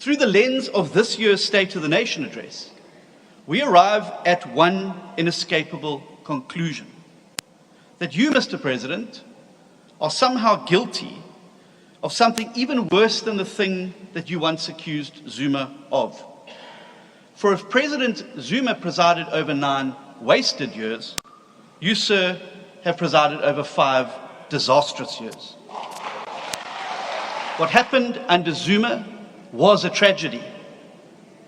Through the lens of this year's State of the Nation address, we arrive at one inescapable conclusion: that you, Mr. President, are somehow guilty of something even worse than the thing that you once accused Zuma of. For if President Zuma presided over 9 wasted years, you, sir, have presided over 5 disastrous years. What happened under Zuma was a tragedy,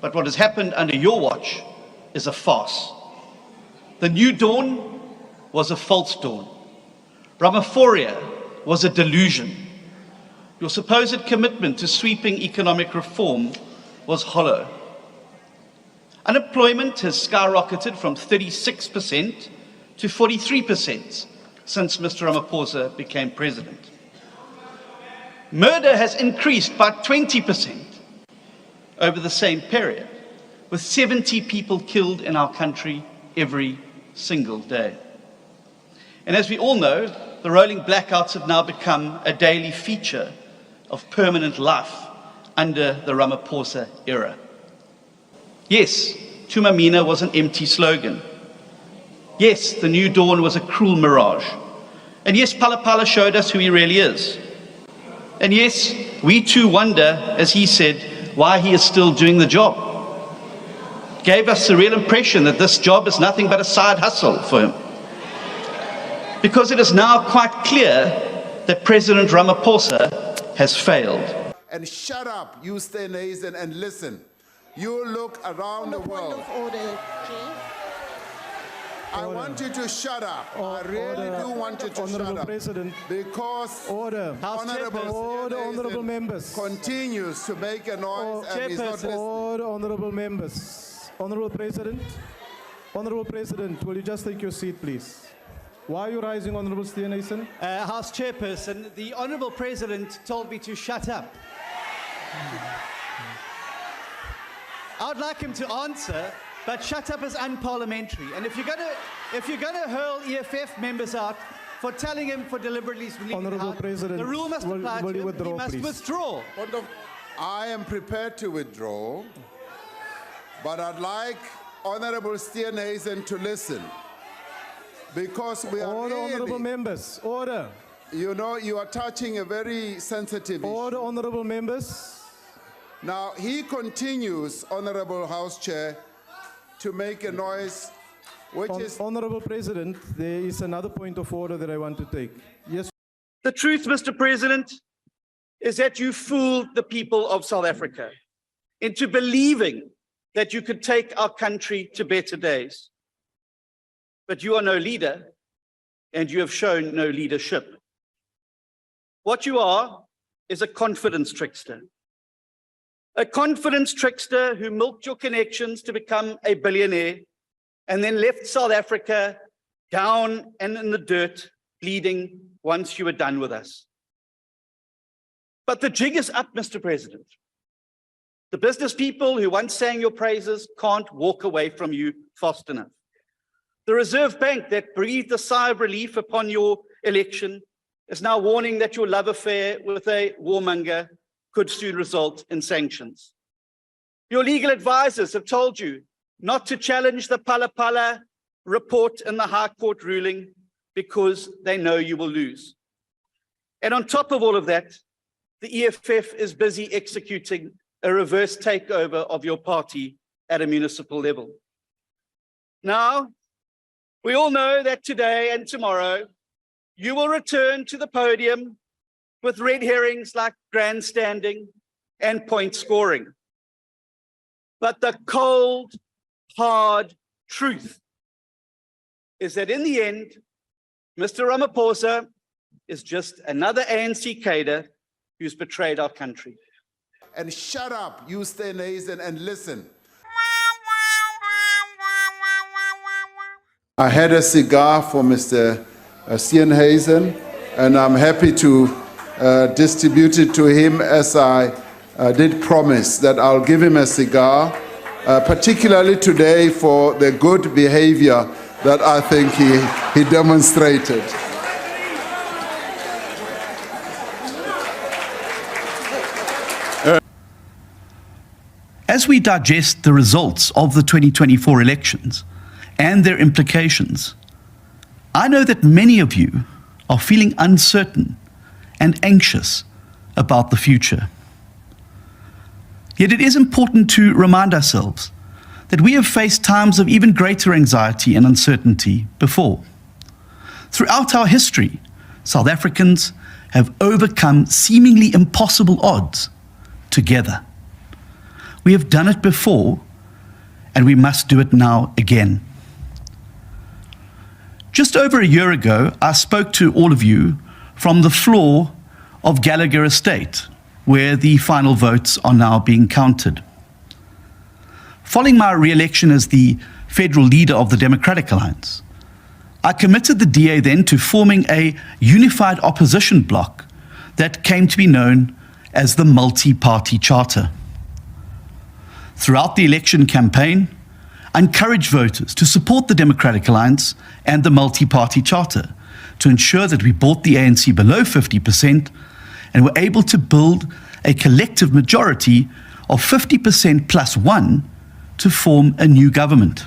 but what has happened under your watch is a farce. The new dawn was a false dawn. Ramaphoria was a delusion. Your supposed commitment to sweeping economic reform was hollow. Unemployment has skyrocketed from 36% to 43% since Mr. Ramaphosa became president. Murder has increased by 20% over the same period, with 70 people killed in our country every single day. And as we all know, the rolling blackouts have now become a daily feature of permanent life under the Ramaphosa era. Yes, Tumamina was an empty slogan. Yes, the new dawn was a cruel mirage. And yes, Palapala showed us who he really is. And yes, we too wonder, as he said, why he is still doing the job. Gave us the real impression that this job is nothing but a side hustle for him. Because it is now quite clear that President Ramaphosa has failed. And shut up, you stay nasal and listen. You look around the world. I want you to shut up. I really do want you to shut up. President, because honourable members continues to make a noise and he's not listening. Honourable members. Honourable President, will you just take your seat, please? Why are you rising, Honourable Steenhuisen? House Chairperson, the Honourable President told me to shut up. I'd like him to answer, but shut up is unparliamentary. And if you're going to hurl EFF members out for telling him for deliberately leaving Honourable President, the rule must apply to him. He must withdraw. I am prepared to withdraw, but I'd like Honourable Steenhuisen to listen. Because we are Honourable members, order. You know, you are touching a very sensitive issue. Honourable members. Now, he continues, Honourable House Chair, to make a noise, which is... Honourable President, there is another point of order that I want to take. Yes. The truth, Mr. President, is that you fooled the people of South Africa into believing that you could take our country to better days. But you are no leader, and you have shown no leadership. What you are is a confidence trickster. A confidence trickster who milked your connections to become a billionaire and then left South Africa down and in the dirt, bleeding once you were done with us. But the jig is up, Mr. President. The business people who once sang your praises can't walk away from you fast enough. The Reserve Bank that breathed a sigh of relief upon your election is now warning that your love affair with a warmonger could soon result in sanctions. Your legal advisors have told you not to challenge the Palapala report in the High Court ruling because they know you will lose. And on top of all of that, the EFF is busy executing a reverse takeover of your party at a municipal level. Now, we all know that today and tomorrow, you will return to the podium with red herrings like grandstanding and point scoring. But the cold, hard truth is that in the end, Mr. Ramaphosa is just another ANC cadre who's betrayed our country. And shut up, you stay nasal and listen. I had a cigar for Mr. Steenhuisen, and I'm happy to distribute it to him, as I did promise that I'll give him a cigar, particularly today for the good behavior that I think he demonstrated. As we digest the results of the 2024 elections and their implications, I know that many of you are feeling uncertain and anxious about the future. Yet it is important to remind ourselves that we have faced times of even greater anxiety and uncertainty before. Throughout our history, South Africans have overcome seemingly impossible odds together. We have done it before, and we must do it now again. Just over a year ago, I spoke to all of you from the floor of Gallagher Estate, where the final votes are now being counted. Following my re-election as the federal leader of the Democratic Alliance, I committed the DA then to forming a unified opposition bloc that came to be known as the Multi-Party Charter. Throughout the election campaign, I encouraged voters to support the Democratic Alliance and the Multi-Party Charter to ensure that we brought the ANC below 50% and were able to build a collective majority of 50% plus one to form a new government.